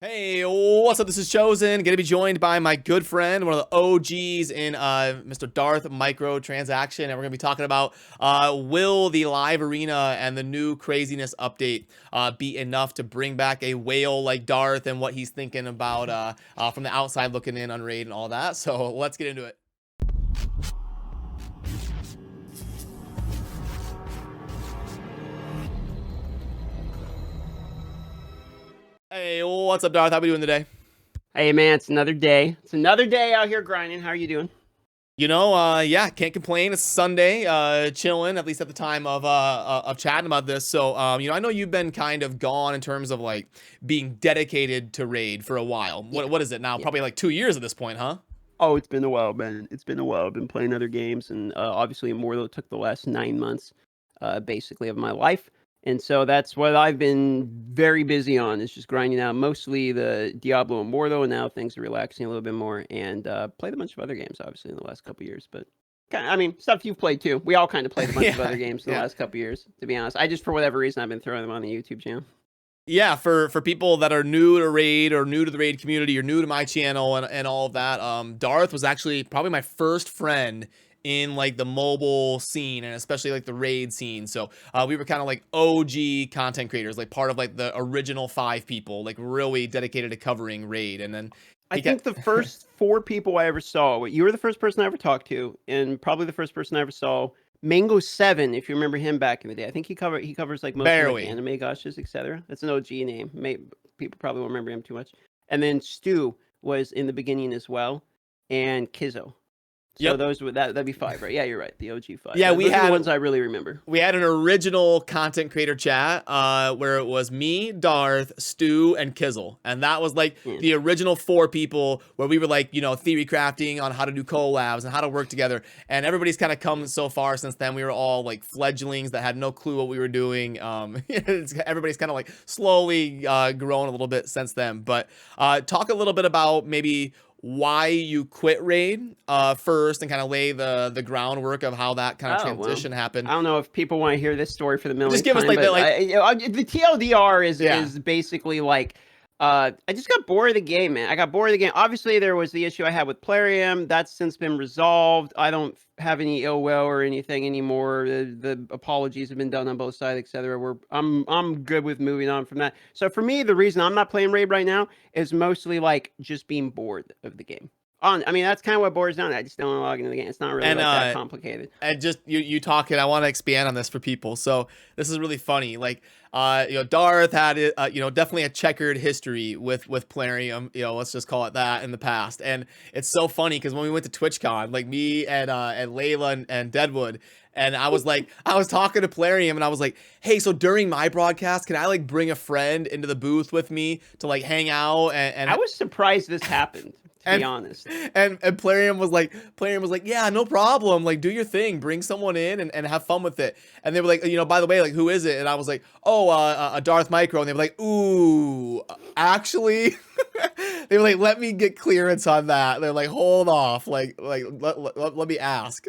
Hey, what's up? This is Chosen. Gonna be joined by my good friend, one of the OGs in Mr. Darth Microtransaction, and we're gonna be talking about will the live arena and the new craziness update be enough to bring back a whale like Darth and what he's thinking about from the outside looking in on Raid and all that. So let's get into it. Hey, what's up, Darth? How we doing today? Hey man, it's another day. It's another day out here grinding. How are you doing? Yeah, can't complain. It's Sunday, chilling, at least at the time of chatting about this. So, I know you've been kind of gone in terms of like being dedicated to Raid for a while. Yeah. What is it now? Yeah. Probably like 2 years at this point, huh? Oh, it's been a while, man. It's been a while. I've been playing other games, and obviously Immortal took the last 9 months, basically, of my life. And so that's what I've been very busy on, is just grinding out mostly the Diablo Immortal, and now things are relaxing a little bit more, and played a bunch of other games, obviously, in the last couple years. But, I mean, stuff you've played too. We all kind of played a bunch of other games in the last couple years, to be honest. I just, for whatever reason, I've been throwing them on the YouTube channel. Yeah, for people that are new to Raid or new to the Raid community or new to my channel and all of that, Darth was actually probably my first friend in like the mobile scene and especially like the Raid scene. So we were kind of like OG content creators, like part of like the original 5 people, like really dedicated to covering Raid. And then I think the first 4 people I ever saw, you were the first person I ever talked to, and probably the first person I ever saw. Mango7, if you remember him back in the day. I think he covers like most of like anime gushes, etc. That's an OG name. People probably won't remember him too much. And then Stu was in the beginning as well, and Kizzo. So those would that'd be 5, right? Yeah, you're right. The OG 5. Yeah, those are the ones I really remember. We had an original content creator chat where it was me, Darth, Stu, and Kizzle, and that was like the original 4 people where we were like, theory crafting on how to do collabs and how to work together. And everybody's kind of come so far since then. We were all like fledglings that had no clue what we were doing. Everybody's kind of like slowly grown a little bit since then. But talk a little bit about maybe why you quit Raid first and kind of lay the groundwork of how that kind of transition happened. I don't know if people want to hear this story for the millionth time. Just give us like the TLDR is basically like I just got bored of the game, man. I got bored of the game. Obviously, there was the issue I had with Plarium. That's since been resolved. I don't have any ill will or anything anymore. The apologies have been done on both sides, etc. I'm good with moving on from that. So for me, the reason I'm not playing Raid right now is mostly like just being bored of the game. I mean, that's kind of what bores down. I just don't want to log into the game. It's not really that complicated. And just you talking, I want to expand on this for people. So this is really funny. Like, Darth had definitely a checkered history with Plarium. Let's just call it that in the past. And it's so funny because when we went to TwitchCon, like me and Layla and Deadwood. And I was talking to Plarium and I was like, hey, so during my broadcast, can I like bring a friend into the booth with me to like hang out? And I was surprised this happened. To be honest. And Plarium was like, yeah, no problem. Like, do your thing. Bring someone in and have fun with it. And they were like, by the way, like, who is it? And I was like, oh, a Darth Micro. And they were like, ooh, actually? They were like, let me get clearance on that. They're like, hold off. Like let me ask.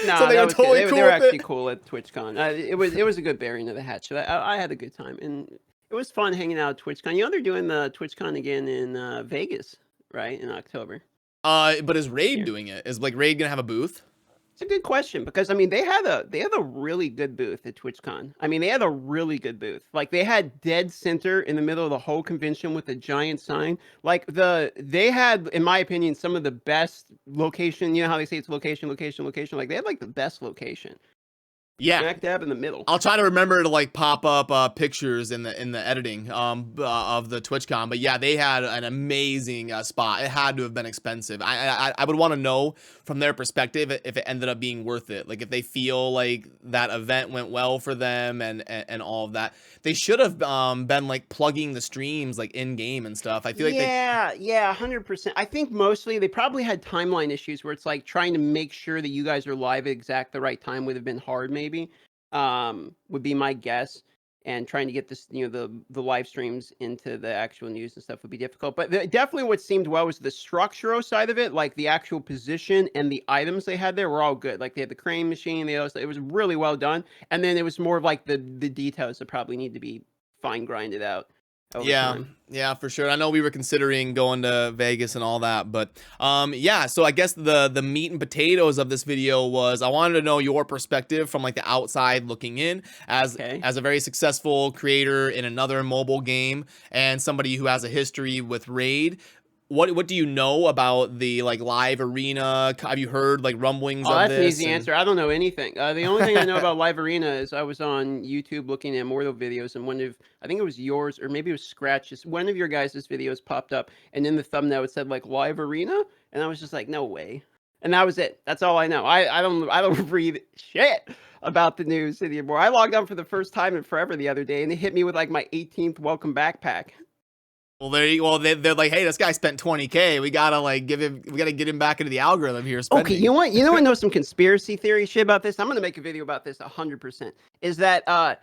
No, so they were totally cool. They were actually cool at TwitchCon. It was a good bearing of the hatch. So I had a good time. And it was fun hanging out at TwitchCon. They're doing the TwitchCon again in Vegas. Right, in October. But is Raid doing it? Is like Raid gonna have a booth? It's a good question because I mean they had a really good booth at TwitchCon. I mean they had a really good booth. Like they had dead center in the middle of the whole convention with a giant sign. Like they had, in my opinion, some of the best location. You know how they say it's location. Like they had like the best location. Yeah, smack dab in the middle. I'll try to remember to like pop up pictures in the editing of the TwitchCon, but yeah, they had an amazing spot. It had to have been expensive. I would want to know from their perspective if it ended up being worth it. Like if they feel like that event went well for them and all of that. They should have been like plugging the streams like in game and stuff. I feel like yeah, 100%. I think mostly they probably had timeline issues where it's like trying to make sure that you guys are live at exact the right time would have been hard. Maybe would be my guess, and trying to get this the live streams into the actual news and stuff would be difficult. But definitely what seemed well was the structural side of it, like the actual position and the items they had there were all good. Like they had the crane machine, it was really well done. And then it was more of like the details that probably need to be fine grinded out. over time. Yeah, for sure. I know we were considering going to Vegas and all that, but yeah, so I guess the meat and potatoes of this video was I wanted to know your perspective from like the outside looking in as a very successful creator in another mobile game and somebody who has a history with Raid. What do you know about the like live arena? Have you heard like rumblings of this? Oh, that's an easy answer. I don't know anything. The only thing I know about live arena is I was on YouTube looking at Mortal videos, and I think it was yours or maybe it was Scratch's. One of your guys' videos popped up, and in the thumbnail it said like live arena, and I was just like, no way. And that was it. That's all I know. I don't read shit about the news anymore. I logged on for the first time in forever the other day, and it hit me with like my 18th welcome backpack. Well, they're like, hey, this guy spent 20K. We gotta get him back into the algorithm here. Spending. Okay, you know what? Know some conspiracy theory shit about this. I'm gonna make a video about this 100%. Is that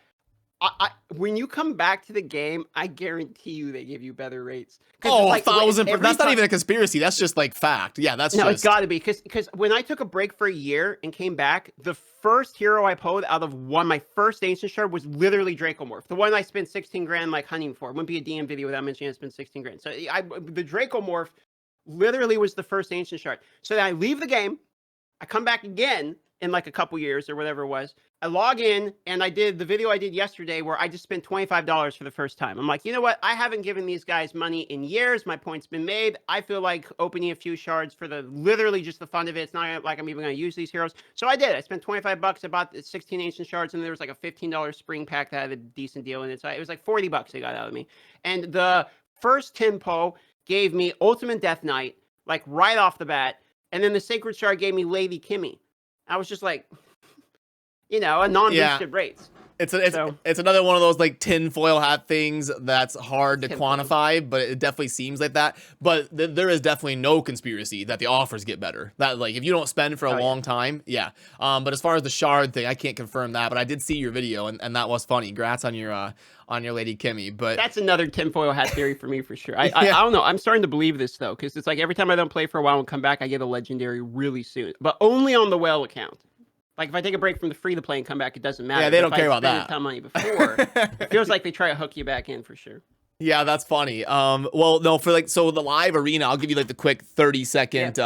when you come back to the game, I guarantee you they give you better rates. Oh, like, 1,000%. That's not even a conspiracy. That's just like fact. Yeah, that's no, it's got to be because when I took a break for a year and came back, the first hero I pulled out of my first ancient shard was literally Dracomorph, the one I spent 16 grand like hunting for. It wouldn't be a DM video without mentioning I spent 16 grand. So the Dracomorph literally was the first ancient shard. So then I leave the game, I come back again in like a couple years or whatever it was. I log in and I did the video I did yesterday where I just spent $25 for the first time. I'm like, you know what? I haven't given these guys money in years. My point's been made. I feel like opening a few shards for literally just the fun of it. It's not like I'm even going to use these heroes. So I did. I spent 25 bucks. I bought 16 ancient shards, and there was like a $15 spring pack that had a decent deal in it. So it was like 40 bucks they got out of me. And the first tempo gave me Ultimate Death Knight, like right off the bat. And then the Sacred Shard gave me Lady Kimmy. I was just like, a non-boosted rates. It's another one of those like tinfoil hat things that's hard to quantify, but it definitely seems like that. But there is definitely no conspiracy that the offers get better. That like if you don't spend for a long time, yeah. But as far as the shard thing, I can't confirm that. But I did see your video, and that was funny. Congrats on your Lady Kimmy. But that's another tinfoil hat theory for me for sure. I don't know. I'm starting to believe this though, because it's like every time I don't play for a while and come back, I get a legendary really soon, but only on the whale account. Like, if I take a break from the free-to-play and come back, it doesn't matter. Yeah, they don't care about that. If I spend money before, it feels like they try to hook you back in for sure. Yeah, that's funny. Well, no, so the live arena, I'll give you like the quick 30-second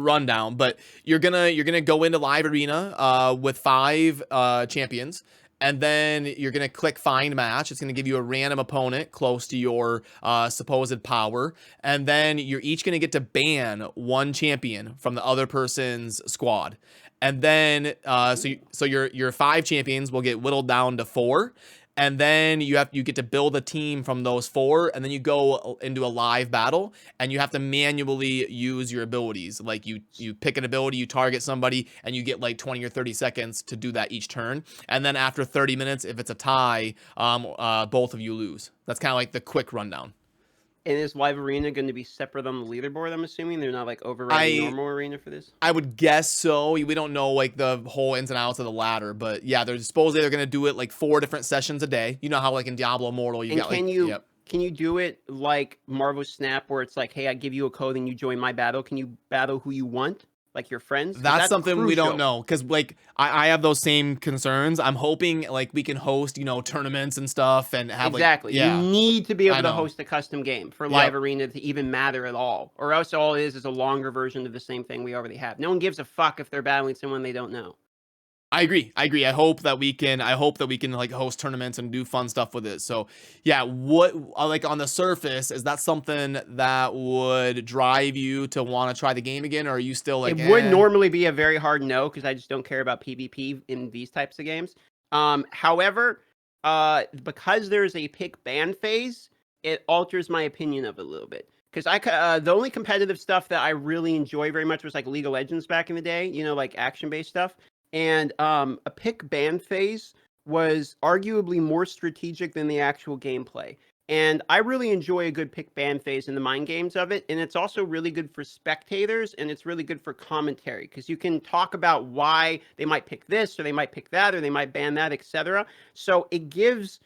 rundown. But you're gonna go into live arena with 5 champions. And then you're going to click find match. It's going to give you a random opponent close to your supposed power. And then you're each going to get to ban 1 champion from the other person's squad. And then so your 5 champions will get whittled down to 4. And then you get to build a team from those 4, and then you go into a live battle, and you have to manually use your abilities. Like you pick an ability, you target somebody, and you get like 20 or 30 seconds to do that each turn. And then after 30 minutes, if it's a tie, both of you lose. That's kind of like the quick rundown. And is live arena going to be separate on the leaderboard? I'm assuming they're not like overriding normal arena for this. I would guess so. We don't know like the whole ins and outs of the ladder, but yeah, they're supposedly going to do it like 4 different sessions a day. You know how like in Diablo Immortal you got can you do it like Marvel Snap where it's like, hey, I give you a code and you join my battle? Can you battle who you want? Like your friends? That's something crucial. We don't know, because like I have those same concerns. I'm hoping like we can host tournaments and stuff and have exactly. You need to be able to host a custom game for live arena to even matter at all, or else all it is a longer version of the same thing we already have. No one gives a fuck if they're battling someone they don't know. I agree. I hope that we can like host tournaments and do fun stuff with it. So yeah, what like on the surface, is that something that would drive you to want to try the game again, or are you still like? It would normally be a very hard no, because I just don't care about PvP in these types of games. However, because there's a pick ban phase, it alters my opinion of it a little bit. Because the only competitive stuff that I really enjoy very much was like League of Legends back in the day, like action-based stuff. And a pick ban phase was arguably more strategic than the actual gameplay. And I really enjoy a good pick ban phase in the mind games of it. And it's also really good for spectators, and it's really good for commentary, because you can talk about why they might pick this, or they might pick that, or they might ban that, etc. So it gives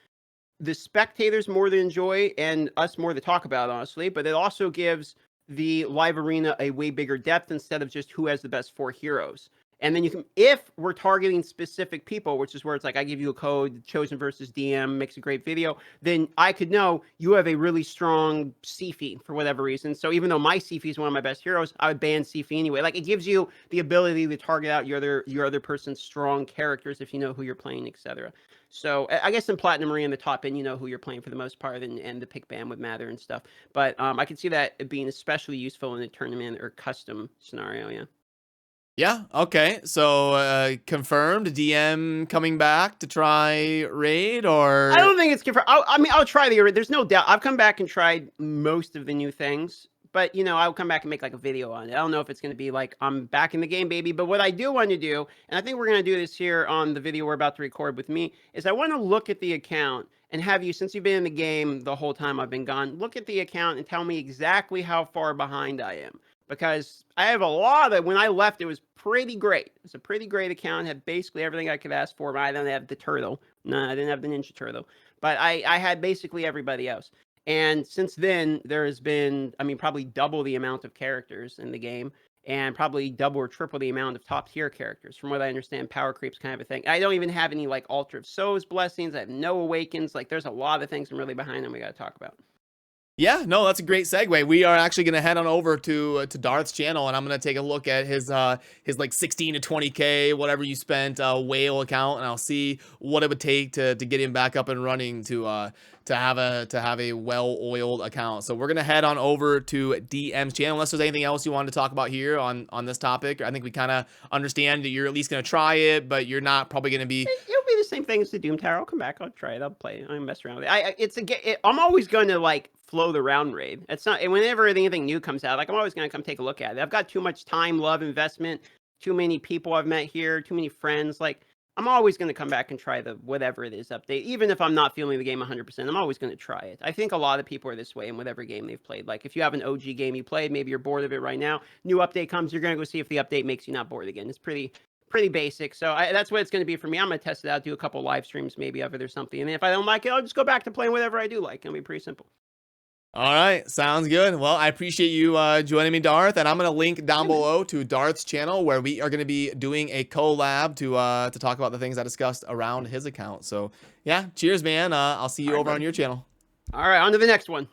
the spectators more to enjoy and us more to talk about, honestly. But it also gives the live arena a way bigger depth instead of just who has the best 4 heroes. And then you can, if we're targeting specific people, which is where it's like I give you a code, chosen versus DM makes a great video, then I could know you have a really strong Sifi for whatever reason. So even though my Sifi is one of my best heroes, I would ban Sifi anyway. Like, it gives you the ability to target out your other person's strong characters if you know who you're playing, etc. So I guess in Platinum Arena, the top end, you know who you're playing for the most part, and the pick ban would matter and stuff. But I can see that being especially useful in a tournament or custom scenario. Yeah. Yeah, okay. So confirmed DM coming back to try raid, or I don't think it's confirmed. I mean, I'll try the. There's no doubt. I've come back and tried most of the new things, but you know, I'll come back and make like a video on it. I don't know if it's going to be like I'm back in the game, baby. But what I do want to do, and I think we're going to do this here on the video we're about to record with me, is I want to look at the account and have you, since you've been in the game the whole time I've been gone, look at the account and tell me exactly how far behind I am. Because I have a lot of, when I left, it was pretty great. It's a pretty great account. Had basically everything I could ask for, but I didn't have the turtle. No, I didn't have the Ninja Turtle. But I had basically everybody else. And since then, there has been, I mean, probably double the amount of characters in the game, and probably double or triple the amount of top tier characters. From what I understand, power creep's kind of a thing. I don't even have any like Altar of Souls blessings. I have no awakens. Like, there's a lot of things I'm really behind and we got to talk about. Yeah, no, that's a great segue. We are actually going to head on over to Darth's channel, and I'm going to take a look at his like 16 to 20K, whatever you spent, whale account, and I'll see what it would take to get him back up and running to have a well-oiled account. So we're going to head on over to DM's channel. Unless there's anything else you wanted to talk about here on this topic. I think we kind of understand that you're at least going to try it, but you're not probably going to be... It'll be the same thing as the Doom Tower. I'll come back. I'll try it. I'll play it. I'll mess around with it. I'm always going to like flow the round raid. It's not, and whenever anything new comes out, like I'm always going to come take a look at it. I've got too much time, love, investment, too many people I've met here, too many friends. Like, I'm always going to come back and try the whatever it is update. Even if I'm not feeling the game 100%, I'm always going to try it. I think a lot of people are this way in whatever game they've played. Like, if you have an OG game you played, maybe you're bored of it right now, new update comes, you're going to go see if the update makes you not bored again. It's pretty basic. So that's what it's going to be for me. I'm going to test it out, do a couple live streams maybe of it or something. And then if I don't like it, I'll just go back to playing whatever I do like. It'll be pretty simple. All right, sounds good. Well, I appreciate you joining me, Darth, and I'm going to link down below to Darth's channel where we are going to be doing a collab to talk about the things I discussed around his account. So, yeah, cheers, man. I'll see you over on your channel. All right, on to the next one.